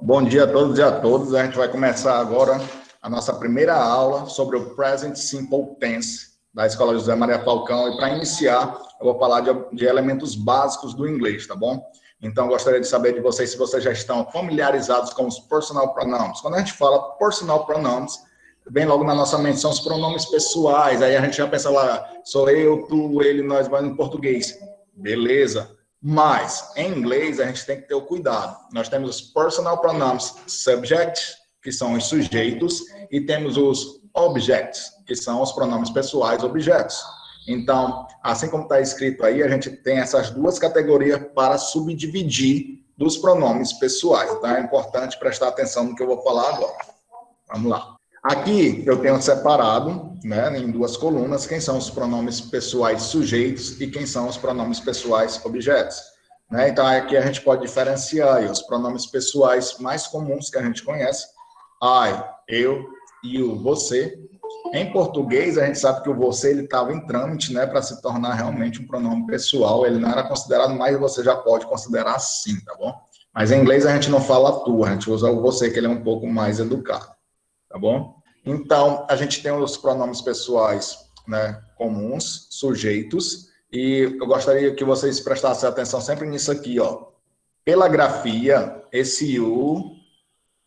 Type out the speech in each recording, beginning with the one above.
Bom dia a todos e a todas. A gente vai começar agora a nossa primeira aula sobre o Present Simple Tense da Escola José Maria Falcão. E para iniciar, eu vou falar de elementos básicos do inglês, tá bom? Então, eu gostaria de saber de vocês se vocês já estão familiarizados com os personal pronouns. Quando a gente fala personal pronouns, vem logo na nossa mente, são os pronomes pessoais. Aí a gente já pensa lá, sou eu, tu, ele, nós, mas em português. Beleza. Mas, em inglês, a gente tem que ter o cuidado. Nós temos os personal pronouns subject, que são os sujeitos, e temos os objects, que são os pronomes pessoais, objetos. Então, assim como está escrito aí, a gente tem essas duas categorias para subdividir dos pronomes pessoais. Então, é importante prestar atenção no que eu vou falar agora. Vamos lá. Aqui eu tenho separado, né, em duas colunas, quem são os pronomes pessoais sujeitos e quem são os pronomes pessoais objetos. Né? Então, aqui a gente pode diferenciar aí, os pronomes pessoais mais comuns que a gente conhece. I, eu, you, você. Em português, a gente sabe que o você estava em trâmite, né, para se tornar realmente um pronome pessoal. Ele não era considerado, mas você já pode considerar sim, tá bom? Mas em inglês a gente não fala tu, a gente usa o você, que ele é um pouco mais educado. Tá bom? Então, a gente tem os pronomes pessoais, né, comuns, sujeitos, e eu gostaria que vocês prestassem atenção sempre nisso aqui, ó. Pela grafia, esse U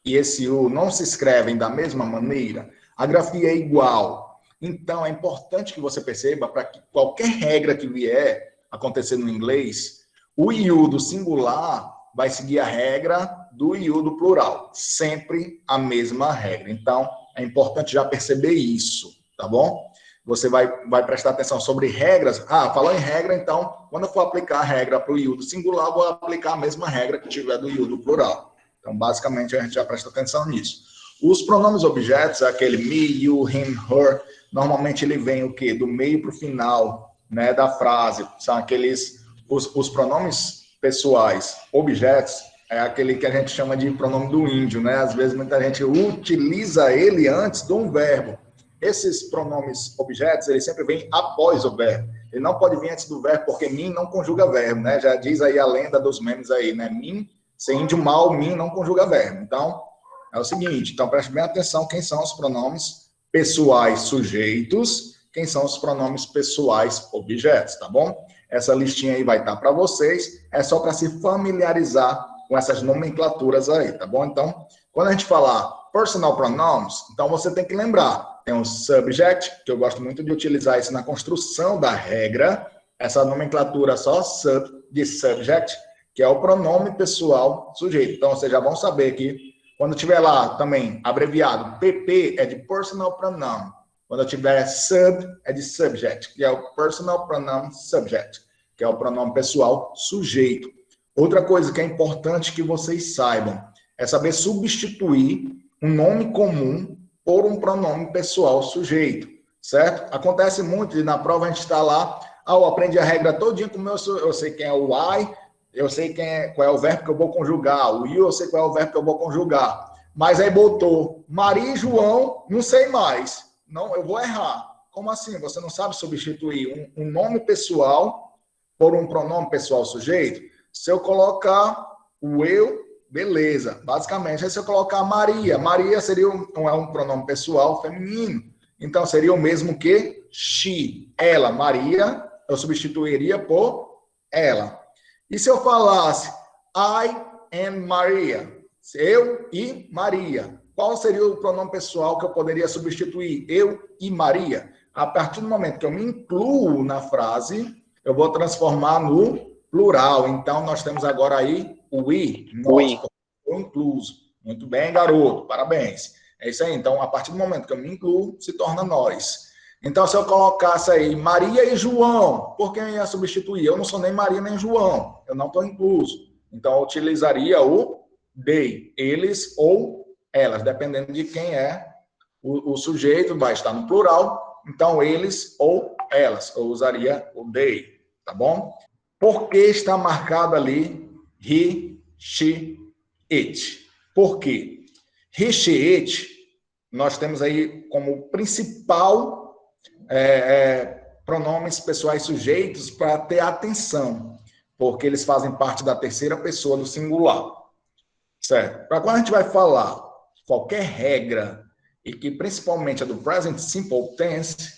e esse U não se escrevem da mesma maneira, a grafia é igual. Então, é importante que você perceba, para que qualquer regra que vier acontecer no inglês, o IU do singular vai seguir a regra do IU do plural. Sempre a mesma regra. Então, é importante já perceber isso, tá bom? Você vai prestar atenção sobre regras. Falando em regra, então, quando eu for aplicar a regra para o IU do singular, eu vou aplicar a mesma regra que tiver do IU do plural. Então, basicamente, a gente já presta atenção nisso. Os pronomes objetos, aquele me, you, him, her, normalmente ele vem o quê? Do meio para o final, né, da frase. São aqueles, os pronomes pessoais objetos, é aquele que a gente chama de pronome do índio, né? Às vezes muita gente utiliza ele antes de um verbo. Esses pronomes objetos, eles sempre vêm após o verbo. Ele não pode vir antes do verbo, porque mim não conjuga verbo, né? Já diz aí a lenda dos memes aí, né? Mim, ser índio mal, mim não conjuga verbo. Então, é o seguinte, então preste bem atenção quem são os pronomes pessoais sujeitos, quem são os pronomes pessoais objetos, tá bom? Essa listinha aí vai estar para vocês, é só para se familiarizar com essas nomenclaturas aí, tá bom? Então, quando a gente falar personal pronouns, então você tem que lembrar, tem o subject, que eu gosto muito de utilizar isso na construção da regra, essa nomenclatura só de subject, que é o pronome pessoal sujeito. Então, vocês já vão saber que quando tiver lá também abreviado, PP é de personal pronoun. Quando tiver sub, é de subject, que é o personal pronoun subject, que é o pronome pessoal sujeito. Outra coisa que é importante que vocês saibam é saber substituir um nome comum por um pronome pessoal sujeito, certo? Acontece muito de na prova a gente está lá, eu aprendi a regra todinha como eu sei quem é o I, eu sei qual é o verbo que eu vou conjugar, o you eu sei qual é o verbo que eu vou conjugar, mas aí botou Maria e João, não sei mais, não, eu vou errar. Como assim? Você não sabe substituir um nome pessoal por um pronome pessoal sujeito? Se eu colocar o eu, beleza. Basicamente, se eu colocar Maria, Maria seria um pronome pessoal feminino. Então, seria o mesmo que she. Ela, Maria, eu substituiria por ela. E se eu falasse I and Maria? Eu e Maria. Qual seria o pronome pessoal que eu poderia substituir? Eu e Maria. A partir do momento que eu me incluo na frase, eu vou transformar no plural. Então, nós temos agora aí o we, nós, o incluso. Muito bem, garoto, parabéns. É isso aí. Então, a partir do momento que eu me incluo, se torna nós. Então, se eu colocasse aí Maria e João, por quem eu ia substituir? Eu não sou nem Maria nem João, eu não estou incluso. Então, eu utilizaria o they, eles ou elas, dependendo de quem é o sujeito, vai estar no plural. Então, eles ou elas, eu usaria o they, tá bom? Por que está marcado ali he, she, it? Por quê? He, she, it, nós temos aí como principal pronomes pessoais sujeitos para ter atenção, porque eles fazem parte da terceira pessoa do singular, certo? Para quando a gente vai falar qualquer regra, e que principalmente a do present simple tense,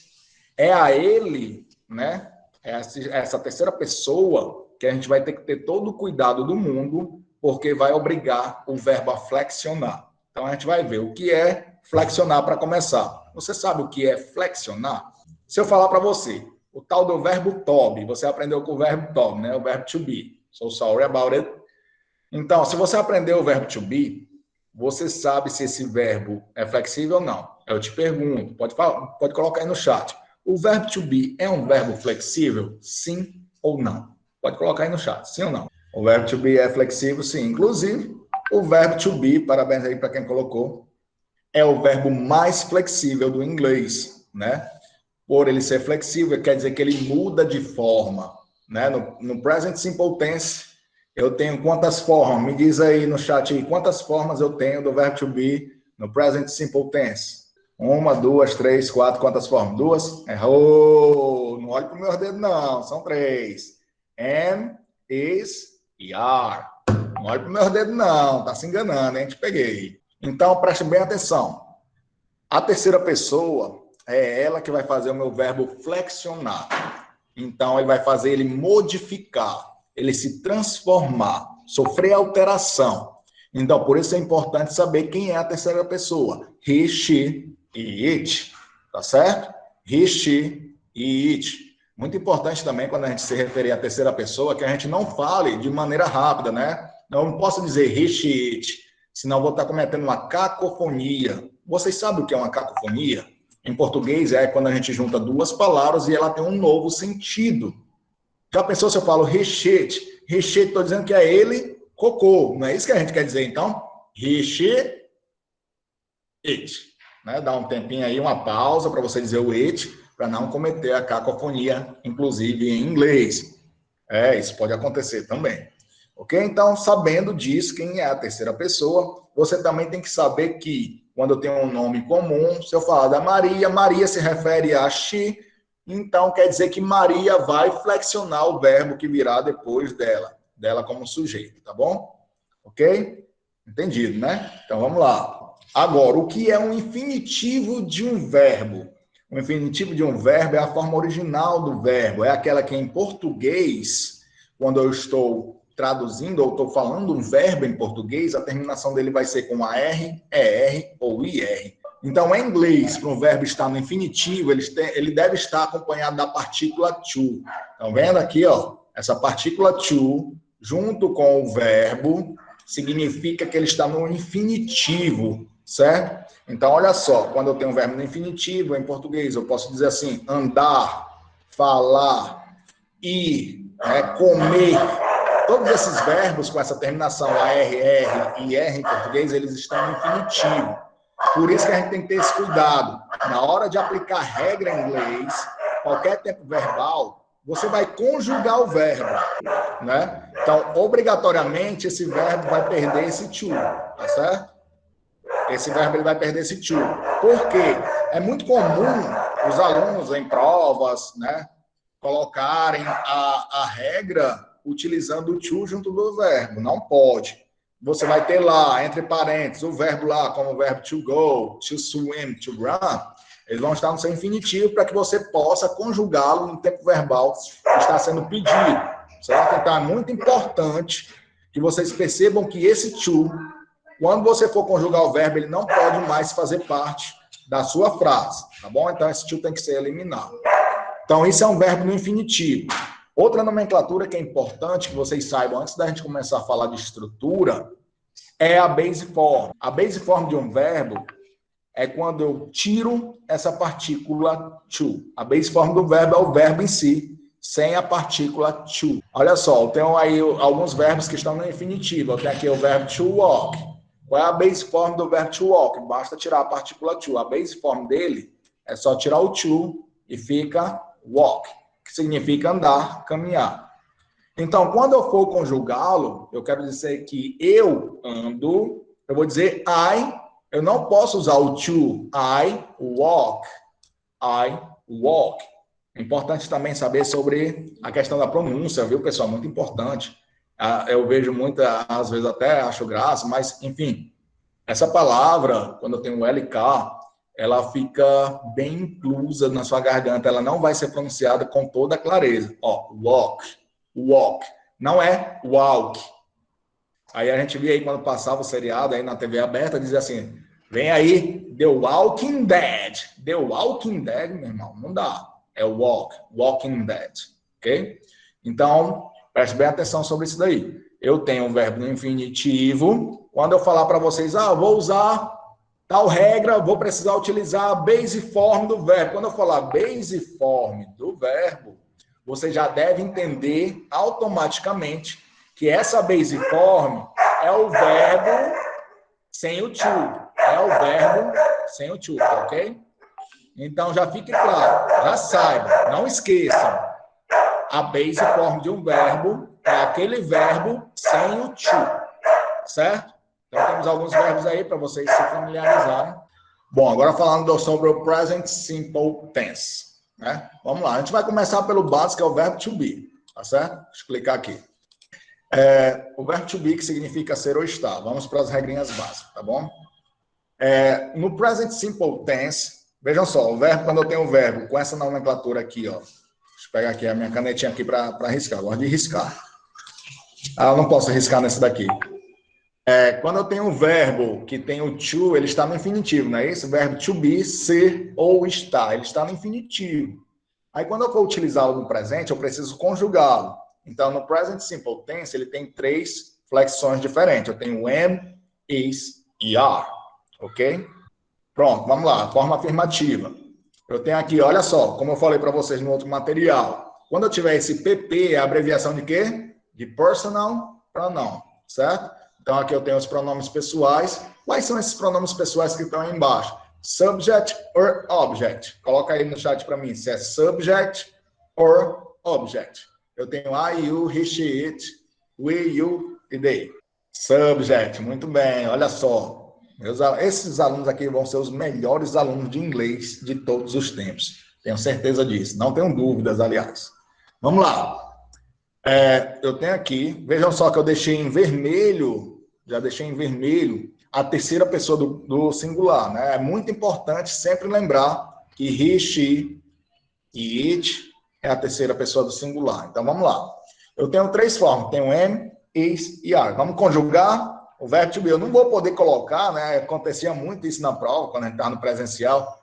é a ele, né? Essa terceira pessoa que a gente vai ter que ter todo o cuidado do mundo, porque vai obrigar o verbo a flexionar. Então a gente vai ver o que é flexionar para começar. Você sabe o que é flexionar? Se eu falar para você, o tal do verbo to be, você aprendeu com o verbo to, né? O verbo to be. So sorry about it. Então, se você aprendeu o verbo to be, você sabe se esse verbo é flexível ou não. Eu te pergunto, pode colocar aí no chat. O verbo to be é um verbo flexível? Sim ou não? Pode colocar aí no chat, sim ou não? O verbo to be é flexível, sim. Inclusive, o verbo to be, parabéns aí para quem colocou, é o verbo mais flexível do inglês, né? Por ele ser flexível, quer dizer que ele muda de forma, né? No present simple tense, eu tenho quantas formas? Me diz aí no chat aí, quantas formas eu tenho do verbo to be no present simple tense? 1, 2, 3, 4, quantas formas? 2? Errou! Não olhe para o meu dedo, não. São 3. Am, is e are. Não olhe para o meu dedo, não. Tá se enganando, hein? Te peguei. Então, preste bem atenção. A terceira pessoa é ela que vai fazer o meu verbo flexionar. Então, ele vai fazer ele modificar, ele se transformar, sofrer alteração. Então, por isso é importante saber quem é a terceira pessoa. He, she e it. Tá certo? He, she e it. Muito importante também, quando a gente se referir à terceira pessoa, que a gente não fale de maneira rápida, né? Não posso dizer he, she, it, senão vou estar cometendo uma cacofonia. Vocês sabem o que é uma cacofonia? Em português é quando a gente junta duas palavras e ela tem um novo sentido. Já pensou se eu falo recheite? Recheite, estou dizendo que é ele, cocô. Não é isso que a gente quer dizer, então? Recheite. Né? Dá um tempinho aí, uma pausa para você dizer o it, para não cometer a cacofonia, inclusive em inglês. Isso pode acontecer também. Ok? Então, sabendo disso, quem é a terceira pessoa, você também tem que saber que, quando eu tenho um nome comum, se eu falar da Maria, Maria se refere a she, então quer dizer que Maria vai flexionar o verbo que virá depois dela como sujeito, tá bom? Ok? Entendido, né? Então, vamos lá. Agora, o que é um infinitivo de um verbo? O infinitivo de um verbo é a forma original do verbo, é aquela que em português, quando eu estou traduzindo ou estou falando um verbo em português, a terminação dele vai ser com AR, ER ou IR. Então, em inglês, para um verbo estar no infinitivo, ele deve estar acompanhado da partícula to. Estão vendo aqui, ó? Essa partícula to, junto com o verbo, significa que ele está no infinitivo, certo? Então, olha só, quando eu tenho um verbo no infinitivo, em português, eu posso dizer assim, andar, falar, ir, comer. Todos esses verbos com essa terminação AR, R e R em português, eles estão no infinitivo. Por isso que a gente tem que ter esse cuidado. Na hora de aplicar regra em inglês, qualquer tempo verbal, você vai conjugar o verbo, né? Então, obrigatoriamente, esse verbo vai perder esse to, tá certo? Esse verbo ele vai perder esse to. Por quê? É muito comum os alunos em provas, né, colocarem a regra utilizando o to junto do verbo. Não pode. Você vai ter lá, entre parênteses, o verbo lá, como o verbo to go, to swim, to run, eles vão estar no seu infinitivo para que você possa conjugá-lo no tempo verbal que está sendo pedido, certo? Então, é muito importante que vocês percebam que esse to, quando você for conjugar o verbo, ele não pode mais fazer parte da sua frase, tá bom? Então, esse to tem que ser eliminado. Então, isso é um verbo no infinitivo. Outra nomenclatura que é importante que vocês saibam antes da gente começar a falar de estrutura é a base form. A base form de um verbo é quando eu tiro essa partícula to. A base form do verbo é o verbo em si, sem a partícula to. Olha só, eu tenho aí alguns verbos que estão no infinitivo. Eu tenho aqui o verbo to walk. Qual é a base form do verbo to walk? Basta tirar a partícula to. A base form dele é só tirar o to e fica walk, que significa andar, caminhar. Então, quando eu for conjugá-lo, eu quero dizer que eu ando, eu vou dizer I, eu não posso usar o to, I walk, I walk. É importante também saber sobre a questão da pronúncia, viu, pessoal? Muito importante. Eu vejo muita, às vezes até acho graça, mas, enfim, essa palavra, quando eu tenho o LK, ela fica bem inclusa na sua garganta, ela não vai ser pronunciada com toda clareza. Ó, walk, walk, não é walk. Aí a gente via aí quando passava o seriado aí na TV aberta, dizia assim, vem aí, The Walking Dead. The Walking Dead, meu irmão, não dá. É walk, Walking Dead, ok? Então, preste bem atenção sobre isso daí. Eu tenho um verbo no infinitivo. Quando eu falar para vocês, vou usar tal regra, vou precisar utilizar a base form do verbo. Quando eu falar base form do verbo, você já deve entender automaticamente que essa base form é o verbo sem o to. É o verbo sem o to, ok? Então, já fique claro, já saiba, não esqueçam. A base form de um verbo é aquele verbo sem o to, certo? Então, temos alguns verbos aí para vocês se familiarizarem. Bom, agora falando sobre o present simple tense, né? Vamos lá, a gente vai começar pelo básico, que é o verbo to be, tá certo? Vou explicar aqui. O verbo to be, que significa ser ou estar. Vamos para as regrinhas básicas, tá bom? No present simple tense, vejam só, o verbo, quando eu tenho o verbo com essa nomenclatura aqui, ó. Deixa eu pegar aqui a minha canetinha aqui para riscar. Eu gosto de riscar. Eu não posso riscar nesse daqui. Quando eu tenho um verbo que tem o to, ele está no infinitivo, não é isso? O verbo to be, ser ou estar, ele está no infinitivo. Aí, quando eu for utilizá-lo no presente, eu preciso conjugá-lo. Então, no present simple tense, ele tem 3 flexões diferentes. Eu tenho am, is e are, ok? Pronto, vamos lá. Forma afirmativa. Eu tenho aqui, olha só, como eu falei para vocês no outro material. Quando eu tiver esse PP, é a abreviação de quê? De personal pronoun, certo? Então, aqui eu tenho os pronomes pessoais. Quais são esses pronomes pessoais que estão aí embaixo? Subject or object. Coloca aí no chat para mim se é subject or object. Eu tenho I, you, he, she, it, we, you e they. Subject, muito bem, olha só. Esses alunos aqui vão ser os melhores alunos de inglês de todos os tempos. Tenho certeza disso. Não tenho dúvidas, aliás. Vamos lá. Eu tenho aqui, vejam só que eu deixei em vermelho, já deixei em vermelho a terceira pessoa do singular, né? É muito importante sempre lembrar que he, she e it é a terceira pessoa do singular. Então, vamos lá. Eu tenho 3 formas. Tenho am, is e are. Vamos conjugar o verbo to be. Eu não vou poder colocar, né? Acontecia muito isso na prova, quando a gente estava no presencial.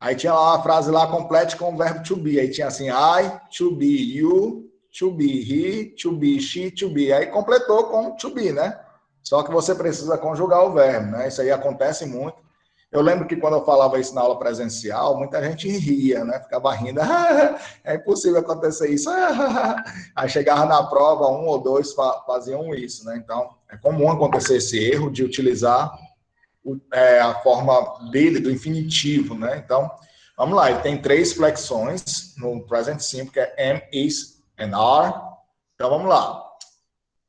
Aí tinha lá uma frase lá, complete com o verbo to be. Aí tinha assim, I, to be, you, to be he, to be she, to be. Aí completou com to be, né? Só que você precisa conjugar o verbo, né? Isso aí acontece muito. Eu lembro que quando eu falava isso na aula presencial, muita gente ria, né? Ficava rindo. É impossível acontecer isso. Aí chegava na prova, 1 ou 2 faziam isso, né? Então, é comum acontecer esse erro de utilizar a forma dele, do infinitivo, né? Então, vamos lá. Ele tem 3 flexões no present simple, que é am, is and are. Então, vamos lá.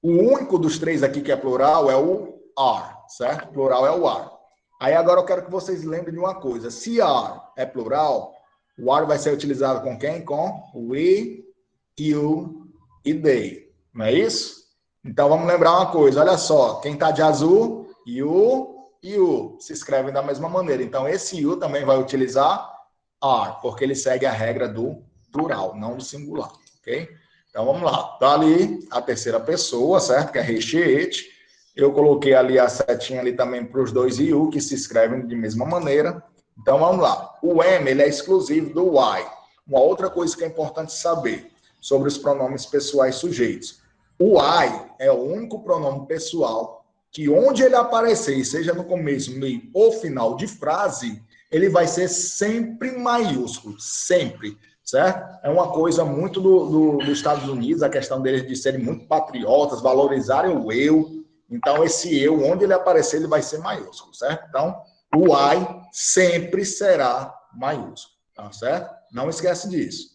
O único dos 3 aqui que é plural é o are, certo? O plural é o are. Aí agora eu quero que vocês lembrem de uma coisa. Se are é plural, o are vai ser utilizado com quem? Com we, you e they. Não é isso? Então vamos lembrar uma coisa. Olha só, quem está de azul, you e you se escrevem da mesma maneira. Então esse you também vai utilizar are, porque ele segue a regra do plural, não do singular, ok? Então vamos lá. Está ali a terceira pessoa, certo? Que é he, she, it. Eu coloquei ali a setinha ali também para os 2 you, que se escrevem de mesma maneira. Então, vamos lá. O am, ele é exclusivo do I. Uma outra coisa que é importante saber sobre os pronomes pessoais sujeitos. O I é o único pronome pessoal que onde ele aparecer, seja no começo, meio ou final de frase, ele vai ser sempre maiúsculo. Sempre. Certo? É uma coisa muito dos Estados Unidos, a questão deles de serem muito patriotas, valorizarem o eu. Então, esse eu, onde ele aparecer, ele vai ser maiúsculo, certo? Então, o I sempre será maiúsculo, tá certo? Não esquece disso,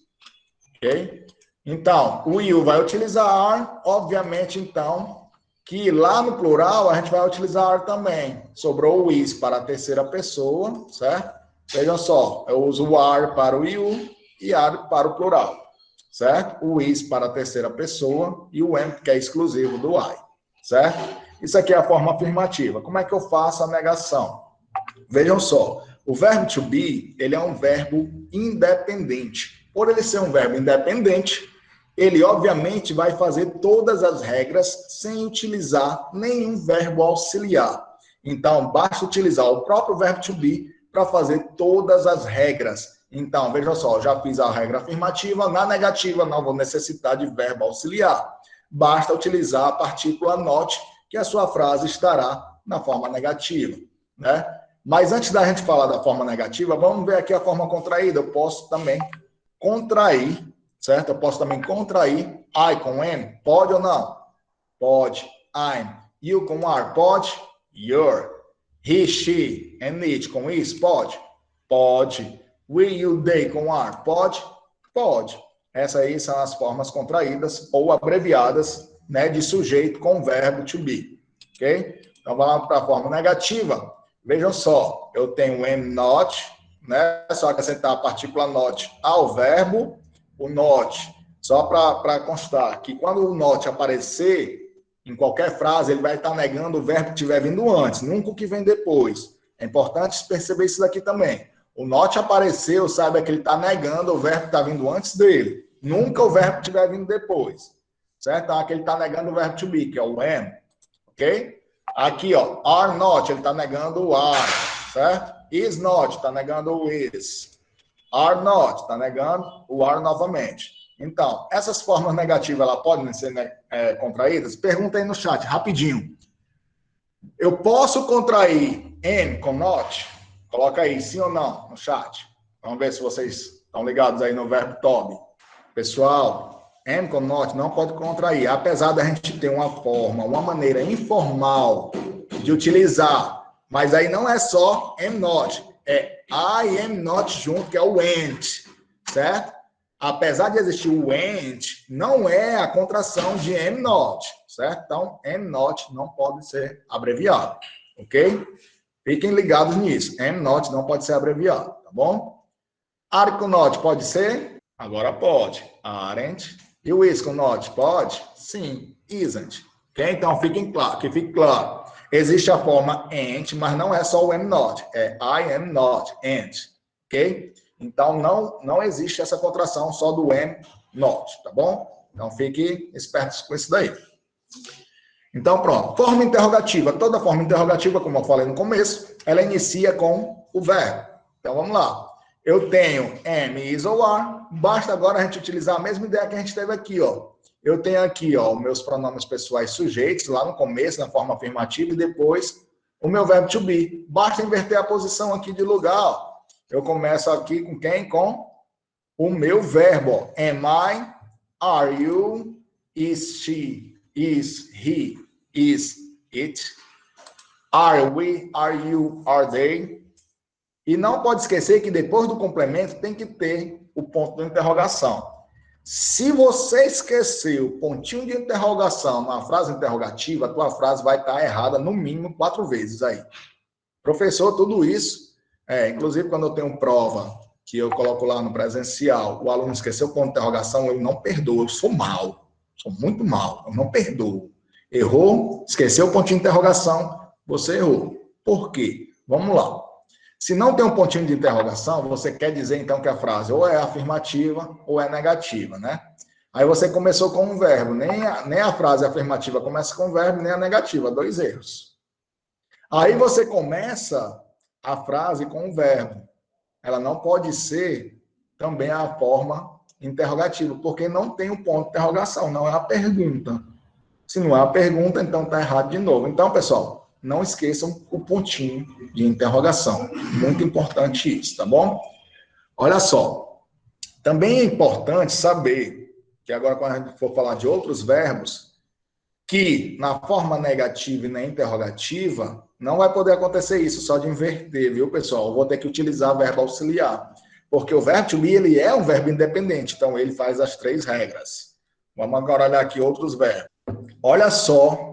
ok? Então, o you vai utilizar are, obviamente, então, que lá no plural a gente vai utilizar are também. Sobrou o is para a terceira pessoa, certo? Vejam só, eu uso o are para o you e are para o plural, certo? O is para a terceira pessoa e o am, que é exclusivo do I, certo? Isso aqui é a forma afirmativa. Como é que eu faço a negação? Vejam só, o verbo to be, ele é um verbo independente. Por ele ser um verbo independente, ele obviamente vai fazer todas as regras sem utilizar nenhum verbo auxiliar. Então, basta utilizar o próprio verbo to be para fazer todas as regras. Então, veja só, já fiz a regra afirmativa, na negativa não vou necessitar de verbo auxiliar. Basta utilizar a partícula not, que a sua frase estará na forma negativa, né? Mas antes da gente falar da forma negativa, vamos ver aqui a forma contraída. Eu posso também contrair, certo? Eu posso também contrair I com am, pode ou não? Pode. I'm. You com are, pode? Your. He, she and it com is, pode? Pode. We, you, they com are, pode? Pode. Essas aí são as formas contraídas ou abreviadas, né, de sujeito com verbo to be, ok? Então, vamos para a forma negativa. Vejam só, eu tenho am not, né? Só acrescentar a partícula not ao verbo, o not. Só para constar que quando o not aparecer em qualquer frase, ele vai estar negando o verbo que estiver vindo antes, nunca o que vem depois. É importante perceber isso daqui também. O not apareceu, saiba que ele está negando o verbo que está vindo antes dele, nunca o verbo que estiver vindo depois. Certo? Então, aqui ele está negando o verbo to be, que é o am. Ok? Aqui, ó, are not, ele está negando o are, certo? Is not, está negando o is. Are not, está negando o are novamente. Então, essas formas negativas, elas podem ser contraídas? Pergunta aí no chat, rapidinho. Eu posso contrair am com not? Coloca aí, sim ou não, no chat. Vamos ver se vocês estão ligados aí no verbo to be. Pessoal, am com not não pode contrair, apesar da gente ter uma forma, uma maneira informal de utilizar, mas aí não é só am not, é I am not junto, que é o ain't, certo? Apesar de existir o ain't, não é a contração de am not, certo? Então, am not não pode ser abreviado, ok? Fiquem ligados nisso, am not não pode ser abreviado, tá bom? Are com not pode ser? Agora pode. Aren't. E o is com not pode? Sim. Isn't. Ok? Então, que fique claro. Existe a forma ain't, mas não é só o am not. É I am not. Ain't. Ok? Então, não existe essa contração só do am not. Tá bom? Então, fique espertos com isso daí. Então, pronto. Forma interrogativa. Toda forma interrogativa, como eu falei no começo, ela inicia com o verbo. Então, vamos lá. Eu tenho am, is ou are. Basta agora a gente utilizar a mesma ideia que a gente teve aqui, ó. Eu tenho aqui, ó, os meus pronomes pessoais sujeitos, lá no começo, na forma afirmativa, e depois o meu verbo to be. Basta inverter a posição aqui de lugar, ó. Eu começo aqui com quem? Com o meu verbo, ó. Am I? Are you? Is she? Is he? Is it? Are we? Are you? Are they? E não pode esquecer que depois do complemento tem que ter o ponto de interrogação. Se você esquecer o pontinho de interrogação na frase interrogativa, a tua frase vai estar errada no mínimo 4 vezes aí. Professor, tudo isso, inclusive quando eu tenho prova que eu coloco lá no presencial, o aluno esqueceu o ponto de interrogação, eu não perdoo, eu sou mal, sou muito mal, eu não perdoo. Errou, esqueceu o pontinho de interrogação, você errou. Por quê? Vamos lá. Se não tem um pontinho de interrogação, você quer dizer, então, que a frase ou é afirmativa ou é negativa, né? Aí você começou com um verbo. Nem a frase afirmativa começa com verbo, nem a negativa. 2 erros. Aí você começa a frase com um verbo. Ela não pode ser também a forma interrogativa, porque não tem um ponto de interrogação, não é a pergunta. Se não é a pergunta, então está errado de novo. Então, pessoal, não esqueçam o pontinho de interrogação. Muito importante isso, tá bom? Olha só. Também é importante saber, que agora quando a gente for falar de outros verbos, que na forma negativa e na interrogativa, não vai poder acontecer isso, só de inverter, viu, pessoal? Eu vou ter que utilizar verbo auxiliar. Porque o verbo to be, ele é um verbo independente, então ele faz as 3 regras. Vamos agora olhar aqui outros verbos. Olha só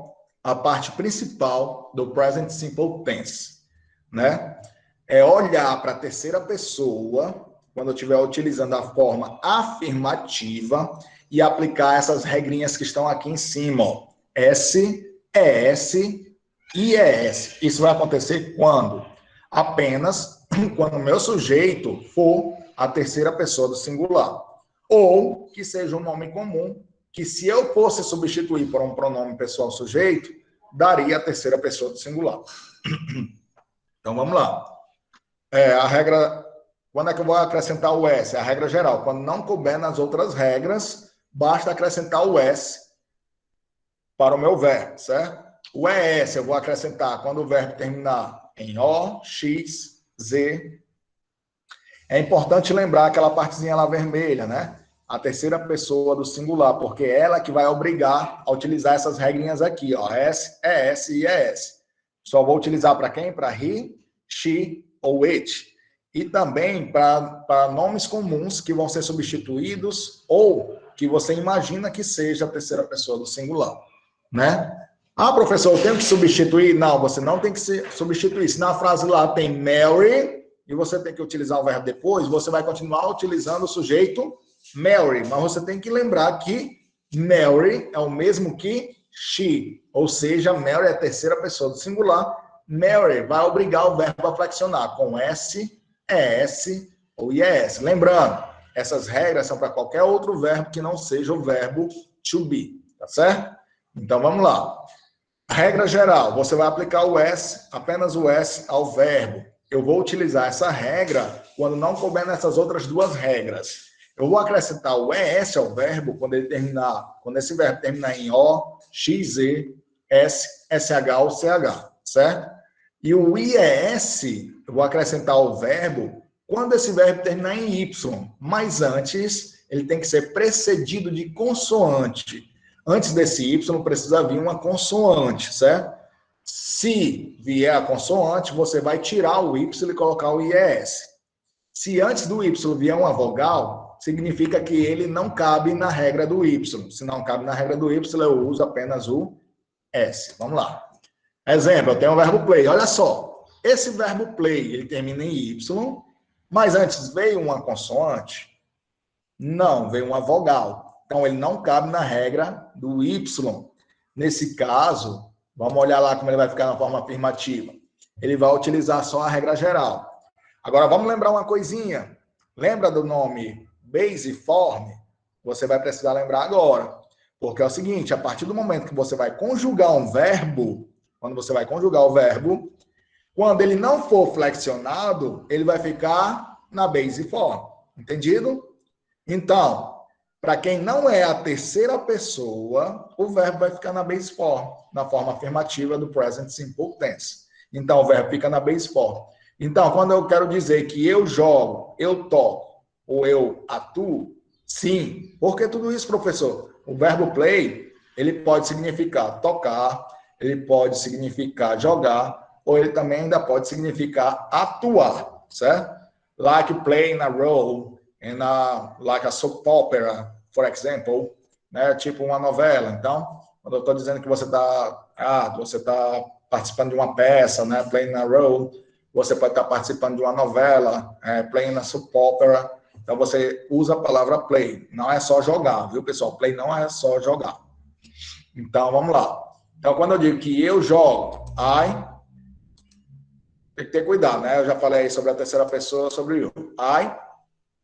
a parte principal do present simple tense, né? É olhar para a terceira pessoa quando eu estiver utilizando a forma afirmativa e aplicar essas regrinhas que estão aqui em cima, ó. S, ES, IES. Isso vai acontecer quando? Apenas quando o meu sujeito for a terceira pessoa do singular. Ou que seja um nome comum, que se eu fosse substituir por um pronome pessoal sujeito, daria a terceira pessoa do singular. Então, vamos lá. A regra... Quando é que eu vou acrescentar o S? É a regra geral. Quando não couber nas outras regras, basta acrescentar o S para o meu verbo, certo? O ES eu vou acrescentar quando o verbo terminar em O, X, Z. É importante lembrar aquela partezinha lá vermelha, né? A terceira pessoa do singular, porque é ela que vai obrigar a utilizar essas regrinhas aqui, ó. S, ES e ES. Só vou utilizar para quem? Para he, she ou it. E também para nomes comuns que vão ser substituídos ou que você imagina que seja a terceira pessoa do singular, né? Ah, professor, eu tenho que substituir? Não, você não tem que substituir. Se na frase lá tem Mary e você tem que utilizar o verbo depois, você vai continuar utilizando o sujeito Mary, mas você tem que lembrar que Mary é o mesmo que she, ou seja, Mary é a terceira pessoa do singular. Mary vai obrigar o verbo a flexionar com S, ES ou IES. Lembrando, essas regras são para qualquer outro verbo que não seja o verbo to be, tá certo? Então, vamos lá. Regra geral, você vai aplicar o S, apenas o S ao verbo. Eu vou utilizar essa regra quando não couber nessas outras duas regras. Eu vou acrescentar o ES ao verbo quando esse verbo terminar em O, X, Z, S, SH ou CH, certo? E o IES, eu vou acrescentar ao verbo quando esse verbo terminar em Y, mas antes ele tem que ser precedido de consoante. Antes desse Y precisa vir uma consoante, certo? Se vier a consoante, você vai tirar o Y e colocar o IES. Se antes do Y vier uma vogal, significa que ele não cabe na regra do Y. Se não cabe na regra do Y, eu uso apenas o S. Vamos lá. Exemplo, eu tenho o verbo play. Olha só, esse verbo play, ele termina em Y, mas antes veio uma consoante? Não, veio uma vogal. Então, ele não cabe na regra do Y. Nesse caso, vamos olhar lá como ele vai ficar na forma afirmativa. Ele vai utilizar só a regra geral. Agora, vamos lembrar uma coisinha. Lembra do nome base form? Você vai precisar lembrar agora. Porque é o seguinte, a partir do momento que você vai conjugar um verbo, quando você vai conjugar o verbo, quando ele não for flexionado, ele vai ficar na base form. Entendido? Então, para quem não é a terceira pessoa, o verbo vai ficar na base form, na forma afirmativa do present simple tense. Então, o verbo fica na base form. Então, quando eu quero dizer que eu jogo, eu toco, ou eu atuo, sim. Por que tudo isso, professor? O verbo play, ele pode significar tocar, ele pode significar jogar, ou ele também ainda pode significar atuar, certo? Like playing a role in like a soap opera, for example, né? Tipo uma novela. Então, quando eu estou dizendo que você está participando de uma peça, né? Playing a role, você pode estar participando de uma novela, playing a soap opera. Então, você usa a palavra play. Não é só jogar, viu, pessoal? Play não é só jogar. Então, vamos lá. Então, quando eu digo que eu jogo, tem que ter cuidado, né? Eu já falei aí sobre a terceira pessoa, sobre eu. I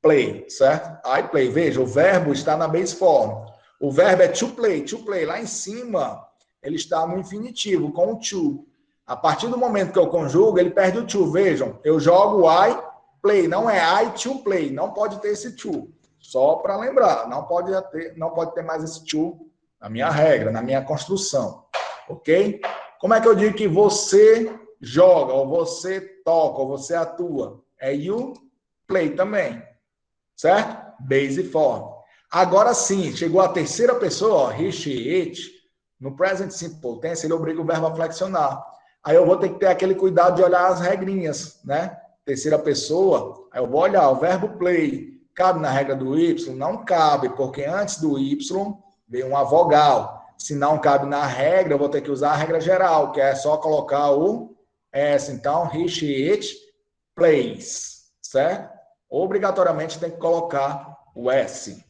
play, certo? I play. Veja, o verbo está na base form. O verbo é to play. To play, lá em cima, ele está no infinitivo, com o to. A partir do momento que eu conjugo, ele perde o to. Vejam, eu jogo I play. Não é I to play. Não pode ter esse to. Só para lembrar. Não pode ter mais esse to na minha regra, na minha construção. Ok? Como é que eu digo que você joga, ou você toca, ou você atua? É you play também. Certo? Base form. Agora sim, chegou a terceira pessoa, ó, he, she, it. No present simple tense, ele obriga o verbo a flexionar. Aí eu vou ter que ter aquele cuidado de olhar as regrinhas, né? Terceira pessoa, aí eu vou olhar o verbo play. Cabe na regra do Y? Não cabe, porque antes do Y vem uma vogal. Se não cabe na regra, eu vou ter que usar a regra geral, que é só colocar o S. Então, he, she, it, plays. Certo? obrigatoriamente tem que colocar o S.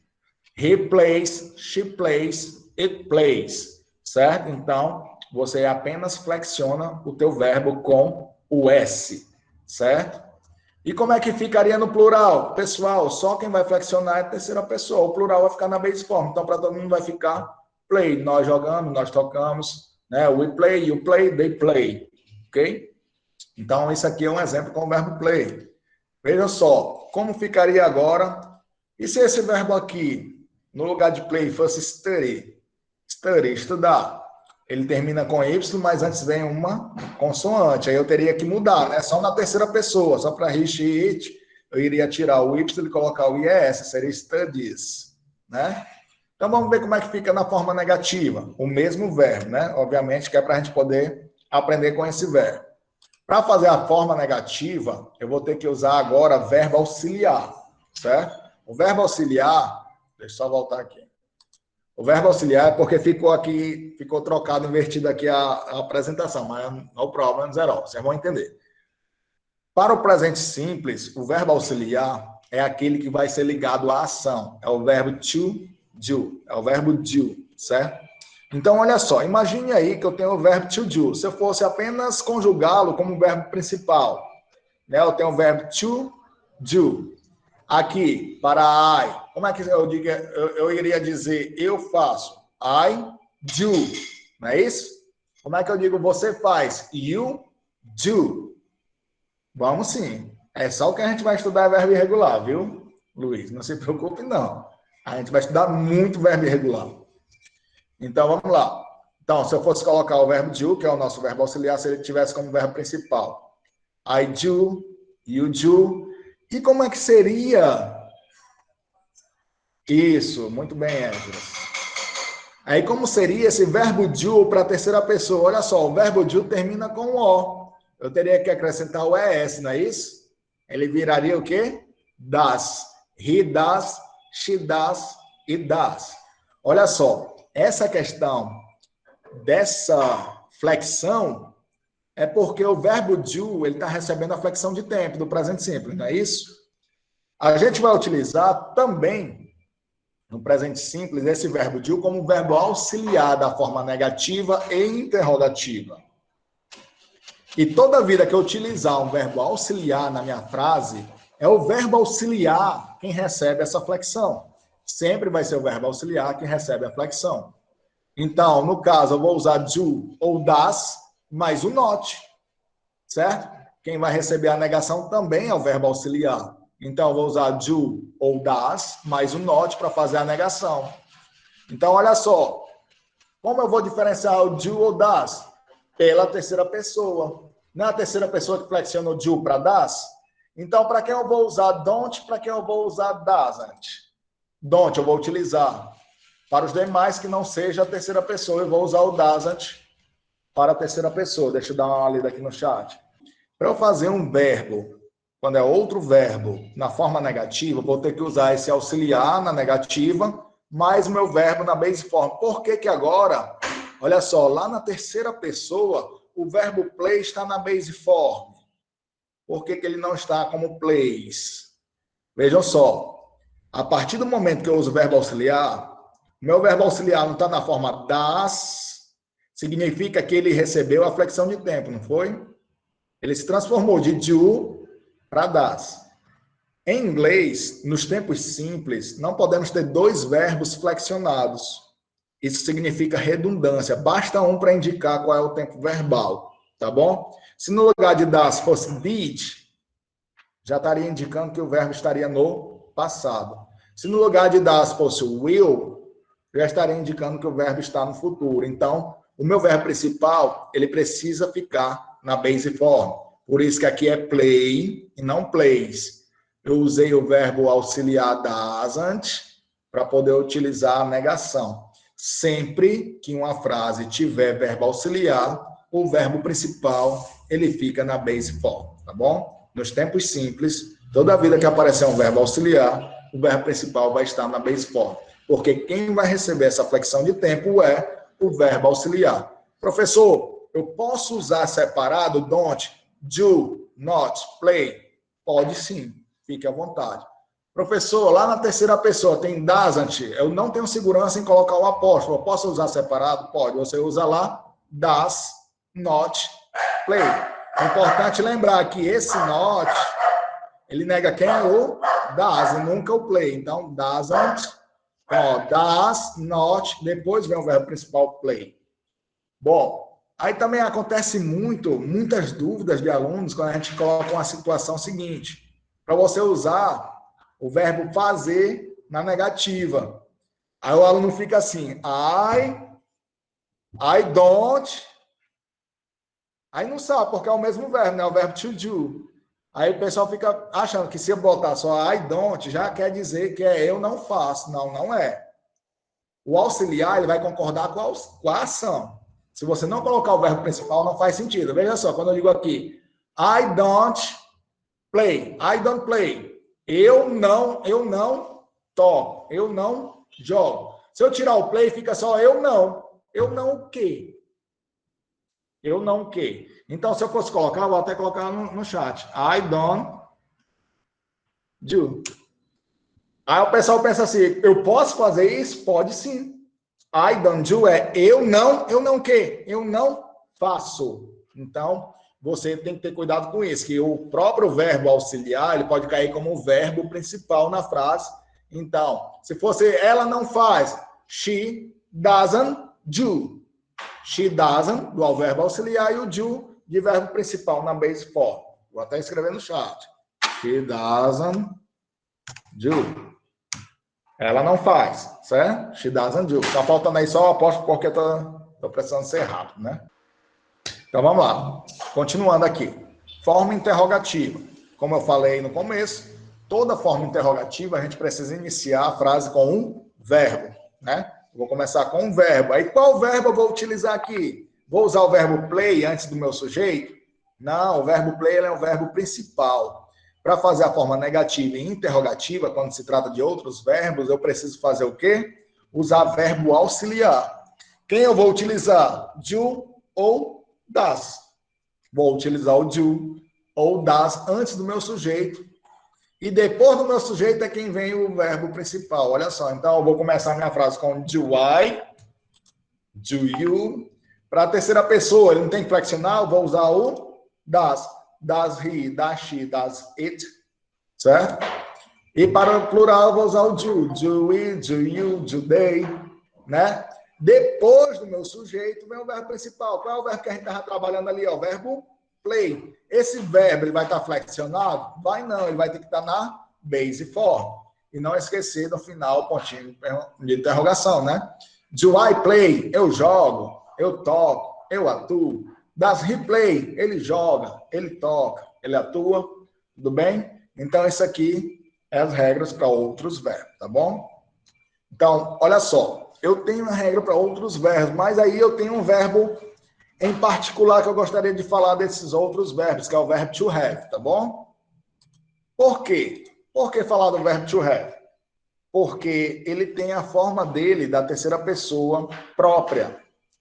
He plays, she plays, it plays, certo? Então, você apenas flexiona o teu verbo com o S, certo? E como é que ficaria no plural? Pessoal, só quem vai flexionar é a terceira pessoa. O plural vai ficar na base form. Então, para todo mundo vai ficar play. Nós jogamos, nós tocamos, né? We play, you play, they play. Ok? Então, isso aqui é um exemplo com o verbo play. Veja só, como ficaria agora? E se esse verbo aqui, no lugar de play, fosse study? Study, estudar. Ele termina com Y, mas antes vem uma consoante. Aí eu teria que mudar, né? Só na terceira pessoa. Só para he, she, it, eu iria tirar o Y e colocar o IS. Seria studies, né? Então vamos ver como é que fica na forma negativa. O mesmo verbo, né? Obviamente que é para a gente poder aprender com esse verbo. Para fazer a forma negativa, eu vou ter que usar agora verbo auxiliar, certo? O verbo auxiliar, deixa eu só voltar aqui. O verbo auxiliar é porque ficou trocado, invertido aqui a apresentação, mas no problem, zero. Vocês vão entender. Para o presente simples, o verbo auxiliar é aquele que vai ser ligado à ação. É o verbo to do. É o verbo do, certo? Então, olha só. Imagine aí que eu tenho o verbo to do. Se eu fosse apenas conjugá-lo como verbo principal, né? Eu tenho o verbo to do. Aqui, para I, como é que eu iria dizer eu faço? I do, não é isso? Como é que eu digo você faz? You do. Vamos sim. É só o que a gente vai estudar é verbo irregular, viu, Luiz? Não se preocupe, não. A gente vai estudar muito verbo irregular. Então, vamos lá. Então, se eu fosse colocar o verbo do, que é o nosso verbo auxiliar, se ele tivesse como verbo principal. I do, you do. E como é que seria... Isso, muito bem, Edras. Aí, como seria esse verbo do para a terceira pessoa? Olha só, o verbo do termina com o. Eu teria que acrescentar o ES, não é isso? Ele viraria o quê? Das. He does, she does, it does. Olha só, essa questão dessa flexão é porque o verbo do ele está recebendo a flexão de tempo do presente simples, não é isso? A gente vai utilizar também no presente simples, esse verbo do como verbo auxiliar da forma negativa e interrogativa. E toda vida que eu utilizar um verbo auxiliar na minha frase, é o verbo auxiliar quem recebe essa flexão. Sempre vai ser o verbo auxiliar quem recebe a flexão. Então, no caso, eu vou usar do ou das, mais o not, certo? Quem vai receber a negação também é o verbo auxiliar. Então, eu vou usar do ou das, mais o not para fazer a negação. Então, olha só. Como eu vou diferenciar o do ou das? Pela terceira pessoa. Não é a terceira pessoa que flexiona o do para das? Então, para quem eu vou usar don't, para quem eu vou usar doesn't? Don't eu vou utilizar para os demais que não seja a terceira pessoa. Eu vou usar o doesn't para a terceira pessoa. Deixa eu dar uma lida aqui no chat. Para eu fazer um verbo... Quando é outro verbo na forma negativa, vou ter que usar esse auxiliar na negativa, mais o meu verbo na base form. Por que que agora, olha só, lá na terceira pessoa, o verbo play está na base form? Por que que ele não está como plays? Vejam só, a partir do momento que eu uso o verbo auxiliar, meu verbo auxiliar não está na forma das, significa que ele recebeu a flexão de tempo, não foi? Ele se transformou de do para das. Em inglês, nos tempos simples, não podemos ter dois verbos flexionados. Isso significa redundância. Basta um para indicar qual é o tempo verbal, tá bom? Se no lugar de das fosse did, já estaria indicando que o verbo estaria no passado. Se no lugar de das fosse will, já estaria indicando que o verbo está no futuro. Então, o meu verbo principal, ele precisa ficar na base form. Por isso que aqui é play e não plays. Eu usei o verbo auxiliar doesn't para poder utilizar a negação. Sempre que uma frase tiver verbo auxiliar, o verbo principal, ele fica na base form, tá bom? Nos tempos simples, toda vida que aparecer um verbo auxiliar, o verbo principal vai estar na base form. Porque quem vai receber essa flexão de tempo é o verbo auxiliar. Professor, eu posso usar separado don't, do, not, play? Pode sim. Fique à vontade. Professor, lá na terceira pessoa tem doesn't. Eu não tenho segurança em colocar o apóstrofo. Eu posso usar separado? Pode. Você usa lá does not play. É importante lembrar que esse not, ele nega quem é o does e nunca o play. Então, doesn't, ó, does not, depois vem o verbo principal play. Bom, aí também acontece muitas dúvidas de alunos quando a gente coloca uma situação seguinte. Para você usar o verbo fazer na negativa. Aí o aluno fica assim, I don't. Aí não sabe, porque é o mesmo verbo, né? O verbo to do. Aí o pessoal fica achando que se eu botar só I don't, já quer dizer que é eu não faço. Não, não é. O auxiliar, ele vai concordar com a ação. Se você não colocar o verbo principal, não faz sentido. Veja só, quando eu digo aqui, I don't play. I don't play. Eu não toco. Eu não jogo. Se eu tirar o play, fica só eu não. Eu não o quê? Eu não o quê? Então, se eu fosse colocar, eu vou até colocar no chat. I don't do. Aí o pessoal pensa assim, eu posso fazer isso? Pode sim. I don't do é eu não o quê? Eu não faço. Então, você tem que ter cuidado com isso, que o próprio verbo auxiliar, ele pode cair como o verbo principal na frase. Então, se fosse ela não faz, she doesn't do. She doesn't, do verbo auxiliar, e o do de verbo principal na base form. Vou até escrever no chat. She doesn't do. Ela não faz, certo? She doesn't do. Tá faltando aí só o apóstolo porque tô precisando ser rápido, né? Então, vamos lá. Continuando aqui. Forma interrogativa. Como eu falei no começo, toda forma interrogativa a gente precisa iniciar a frase com um verbo, né? Vou começar com um verbo. Aí, qual verbo eu vou utilizar aqui? Vou usar o verbo play antes do meu sujeito? Não, o verbo play é o verbo principal. Para fazer a forma negativa e interrogativa, quando se trata de outros verbos, eu preciso fazer o quê? Usar verbo auxiliar. Quem eu vou utilizar? Do ou das. Vou utilizar o do ou das antes do meu sujeito. E depois do meu sujeito é quem vem o verbo principal. Olha só, então eu vou começar a minha frase com do I, do you. Para a terceira pessoa, ele não tem que flexionar, eu vou usar o das. Does he, does she, does it. Certo? E para o plural, eu vou usar o do we, do you, do they. Né? Depois do meu sujeito, vem o verbo principal. Qual é o verbo que a gente estava trabalhando ali? O verbo play. Esse verbo, ele vai estar flexionado? Vai não, ele vai ter que estar na base form. E não esquecer no final o pontinho de interrogação, né? Do I play? Eu jogo, eu toco, eu atuo. Does he play? Ele joga, ele toca, ele atua. Tudo bem? Então, isso aqui é as regras para outros verbos, tá bom? Então, olha só. Eu tenho uma regra para outros verbos, mas aí eu tenho um verbo em particular que eu gostaria de falar desses outros verbos, que é o verbo to have, tá bom? Por quê? Por que falar do verbo to have? Porque ele tem a forma dele, da terceira pessoa própria,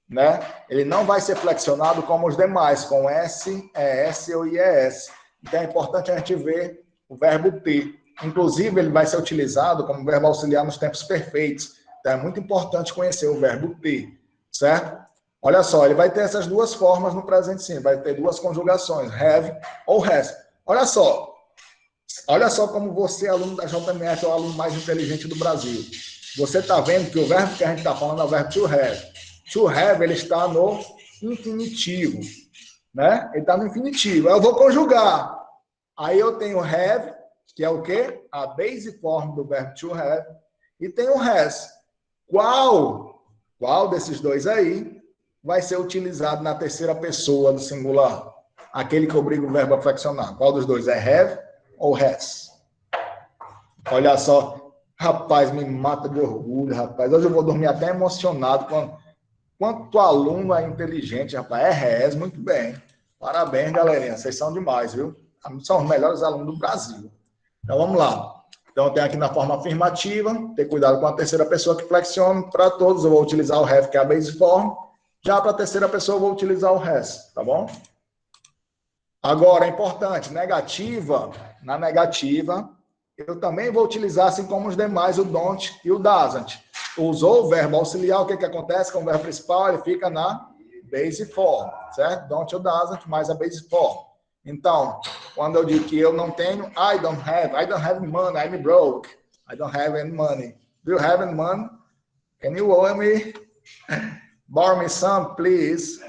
né? Ele não vai ser flexionado como os demais, com S, ES ou IES. Então é importante a gente ver o verbo ter. Inclusive, ele vai ser utilizado como verbo auxiliar nos tempos perfeitos. Então é muito importante conhecer o verbo ter, certo? Olha só, ele vai ter essas duas formas no presente sim, vai ter duas conjugações, have ou has. Olha só como você, aluno da JMF, é o aluno mais inteligente do Brasil. Você está vendo que o verbo que a gente está falando é o verbo to have. To have, ele está no infinitivo, né? Ele está no infinitivo. Eu vou conjugar. Aí eu tenho have, que é o quê? A base form do verbo to have. E tenho has. Qual desses dois aí vai ser utilizado na terceira pessoa do singular? Aquele que obriga o verbo a flexionar. Qual dos dois? É have ou has? Olha só. Rapaz, me mata de orgulho, rapaz. Hoje eu vou dormir até emocionado quanto aluno é inteligente, rapaz. É has, muito bem. Parabéns, galerinha. Vocês são demais, viu? São os melhores alunos do Brasil. Então, vamos lá. Então, tem aqui na forma afirmativa, ter cuidado com a terceira pessoa que flexiona. Para todos, eu vou utilizar o have, que é a base form. Já para a terceira pessoa, eu vou utilizar o has, tá bom? Agora, é importante, negativa. Na negativa, eu também vou utilizar, assim como os demais, o don't e o doesn't. Usou o verbo auxiliar, o que acontece com o verbo principal? Ele fica na base form, certo? Don't ou doesn't, mais a base form. Então, quando eu digo que eu não tenho, I don't have money, I'm broke. I don't have any money. Do you have any money? Can you owe me? Borrow me some, please.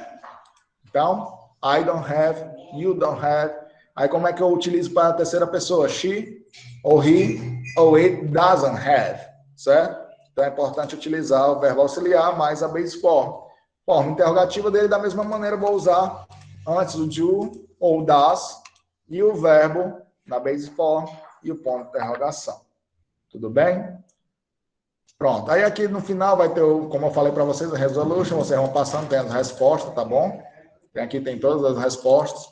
Então, I don't have, you don't have. Aí como é que eu utilizo para a terceira pessoa? She, ou he, ou it doesn't have, certo? Então é importante utilizar o verbo auxiliar mais a base form. Forma interrogativa dele, da mesma maneira, eu vou usar antes o do ou das e o verbo na base form e o ponto de interrogação. Tudo bem? Pronto. Aí aqui no final vai ter, como eu falei para vocês, a resolution, vocês vão passando, tem as respostas, tá bom? Aqui tem todas as respostas.